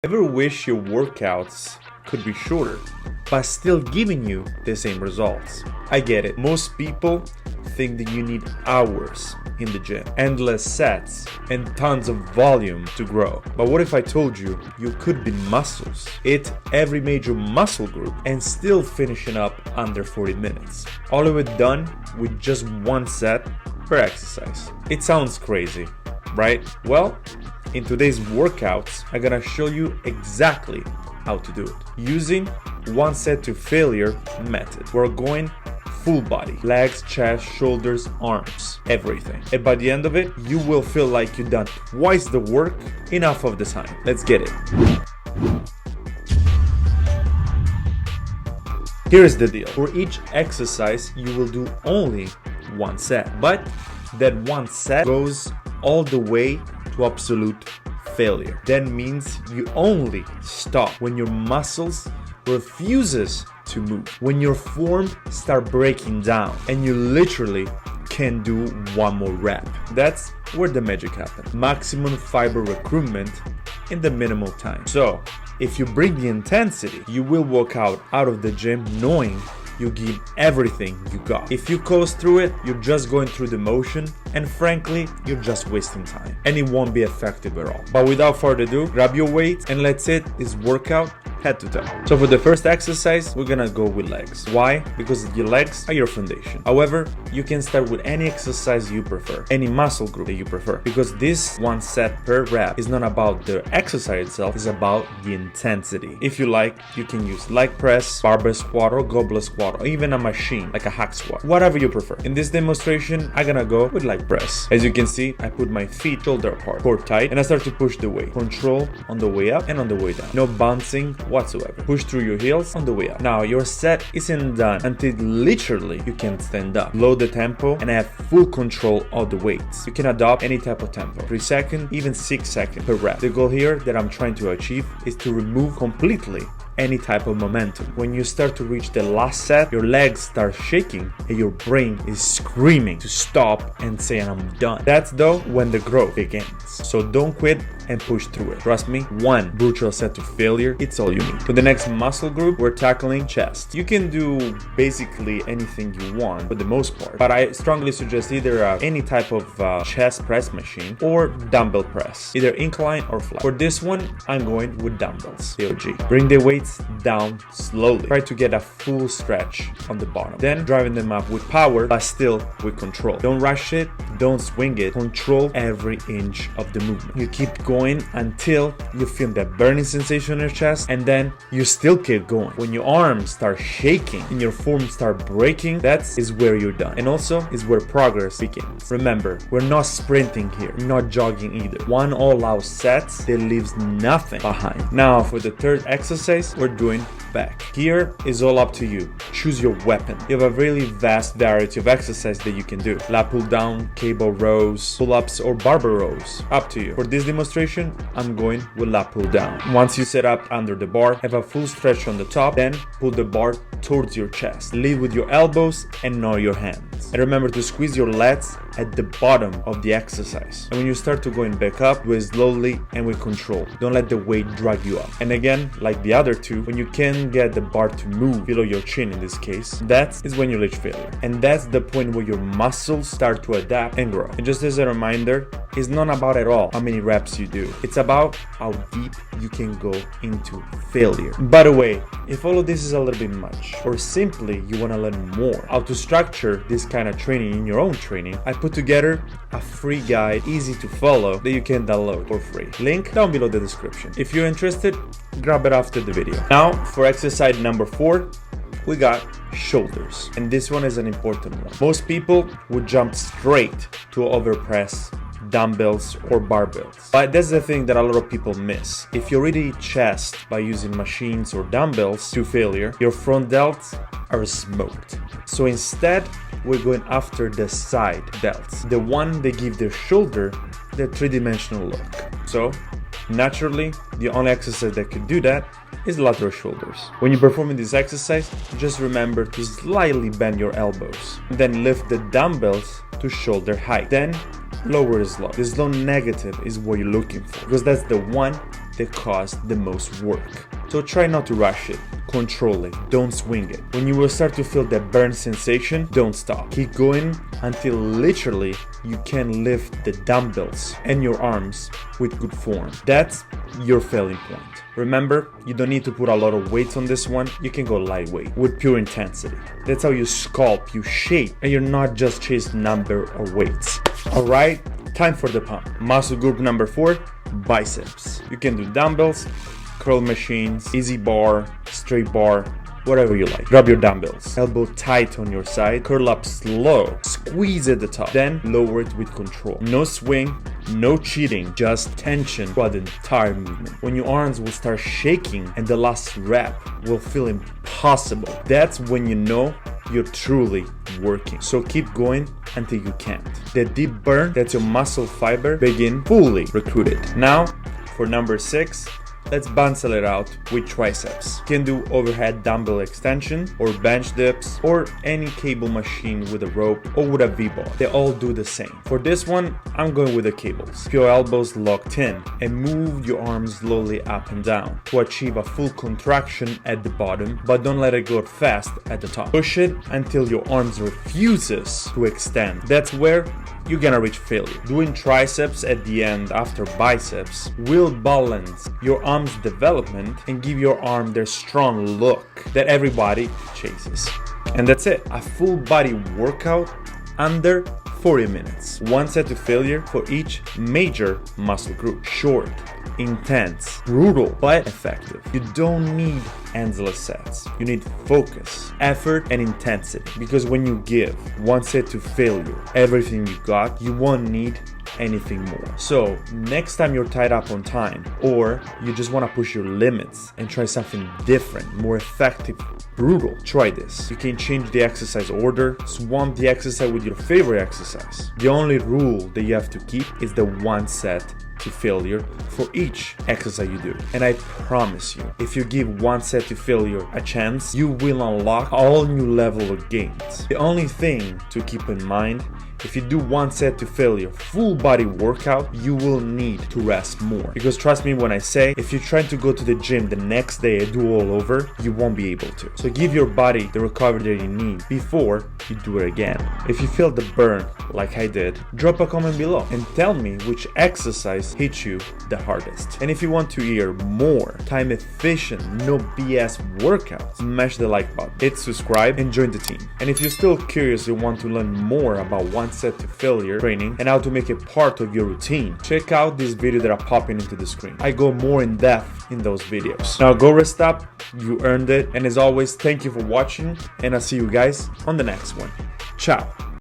Ever wish your workouts could be shorter, but still giving you the same results? I get it. Most people think that you need hours in the gym, endless sets, and tons of volume to grow. But what if I told you you could build muscles, hit every major muscle group, and still finishing up under 40 minutes? All of it done with just one set per exercise. It sounds crazy, right? Well, in today's workouts, I'm gonna show you exactly how to do it using one set to failure method. We're going full body, legs, chest, shoulders, arms, everything. And by the end of it, you will feel like you've done twice the work in half of the time. Let's get it. Here's the deal. For each exercise, you will do only one set, but that one set goes all the way to absolute failure. That means you only stop when your muscles refuses to move, when your form start breaking down and you literally can do one more rep. That's where the magic happens. Maximum fiber recruitment in the minimal time. So if you bring the intensity, you will walk out of the gym knowing you give everything you got. If you coast through it, you're just going through the motion, and frankly, you're just wasting time, and it won't be effective at all. But without further ado, grab your weight and let's hit this workout head to toe. So for the first exercise, we're gonna go with legs. Why? Because your legs are your foundation. However, you can start with any exercise you prefer, any muscle group that you prefer, because this one set per rep is not about the exercise itself, it's about the intensity. If you like, you can use leg press, barbell squat, or goblet squat, or even a machine like a hack squat, whatever you prefer. In this demonstration, I'm gonna go with leg press. As you can see, I put my feet shoulder apart, core tight, and I start to push the weight. Control on the way up and on the way down. No bouncing whatsoever. Push through your heels on the way up. Now your set isn't done until literally you can stand up. Load the tempo and have full control of the weights. You can adopt any type of tempo, 3 seconds, even 6 seconds per rep. The goal here that I'm trying to achieve is to remove completely any type of momentum. When you start to reach the last set, your legs start shaking and your brain is screaming to stop and say I'm done. That's though when the growth begins. So don't quit and push through it. Trust me, one brutal set to failure, it's all you need. For the next muscle group, we're tackling chest. You can do basically anything you want for the most part, but I strongly suggest either any type of chest press machine or dumbbell press, either incline or flat. For this one, I'm going with dumbbells, COG. Bring the weights down slowly. Try to get a full stretch on the bottom. Then driving them up with power, but still with control. Don't rush it, don't swing it. Control every inch of the movement. You keep going until you feel that burning sensation in your chest, and then you still keep going. When your arms start shaking and your form start breaking, that is where you're done. And also is where progress begins. Remember, we're not sprinting here, we're not jogging either. One all-out set that leaves nothing behind. Now for the third exercise, we're doing back. Here is all up to you. Choose your weapon. You have a really vast variety of exercise that you can do. Lat pull down, cable rows, pull-ups, or barbell rows. Up to you. For this demonstration, I'm going with lat pull down. Once you set up under the bar, have a full stretch on the top, then pull the bar towards your chest. Lead with your elbows and not your hands. And remember to squeeze your lats at the bottom of the exercise. And when you start to going back up, do it slowly and with control. Don't let the weight drag you up. And again, like the other two, when you can get the bar to move below your chin in this case, that is when you reach failure. And that's the point where your muscles start to adapt and grow. And just as a reminder, it's not about at all how many reps you do. It's about how deep you can go into failure. By the way, if all of this is a little bit much, or simply you want to learn more how to structure this kind of training in your own training, I put together a free guide, easy to follow, that you can download for free. Link down below the description. If you're interested, grab it after the video. Now for exercise number 4, we got shoulders, and this one is an important one. Most people would jump straight to overpress dumbbells or barbells, but that's the thing that a lot of people miss. If you already chest by using machines or dumbbells to failure, your front delts are smoked. So instead, we're going after the side delts, the one that give the shoulder the three-dimensional look. So naturally, the only exercise that could do that is lateral shoulders. When you're performing this exercise, just remember to slightly bend your elbows, then lift the dumbbells to shoulder height, then lower the slope. The slope negative is what you're looking for, because that's the one that cause the most work. So try not to rush it, control it, don't swing it. When you will start to feel that burn sensation, don't stop. Keep going until literally you can lift the dumbbells and your arms with good form. That's your failing point. Remember, you don't need to put a lot of weights on this one. You can go lightweight with pure intensity. That's how you sculpt, you shape, and you're not just chasing number or weights. All right, time for the pump. Muscle group number 4, biceps. You can do dumbbells, curl machines, easy bar, straight bar, whatever you like. Grab your dumbbells, elbow tight on your side, curl up slow, squeeze at the top, then lower it with control. No swing, no cheating, just tension throughout the entire movement. When your arms will start shaking and the last rep will feel impossible, that's when you know you're truly working. So keep going until you can't. The deep burn, that's your muscle fiber, begin fully recruited. Now, for number 6, let's balance it out with triceps. You can do overhead dumbbell extension or bench dips or any cable machine with a rope or with a V-bar. They all do the same. For this one, I'm going with the cables. Keep your elbows locked in and move your arms slowly up and down to achieve a full contraction at the bottom, but don't let it go fast at the top. Push it until your arms refuses to extend. That's where you're gonna reach failure. Doing triceps at the end after biceps will balance your arm's development and give your arm their strong look that everybody chases. And that's it, a full body workout under 40 minutes. One set to failure for each major muscle group. Short, intense, brutal, but effective. You don't need endless sets. You need focus, effort, and intensity. Because when you give one set to failure, everything you got, you won't need anything more. So next time you're tied up on time, or you just want to push your limits and try something different, more effective, brutal, try this. You can change the exercise order, swamp the exercise with your favorite exercise. The only rule that you have to keep is the one set to failure for each exercise you do. And I promise you, if you give one set to failure a chance, you will unlock all new level of gains. The only thing to keep in mind, if you do one set to failure full body workout, you will need to rest more. Because trust me when I say, if you're trying to go to the gym the next day and do all over, you won't be able to. So give your body the recovery that you need before you do it again. If you feel the burn like I did, drop a comment below and tell me which exercise hit you the hardest. And if you want to hear more time efficient, no BS workouts, smash the like button, hit subscribe, and join the team. And if you're still curious and want to learn more about one set to failure training and how to make it part of your routine, check out this video that are popping into the screen. I go more in depth in those videos. Now go rest up, you earned it. And as always, thank you for watching, and I'll see you guys on the next one. Ciao.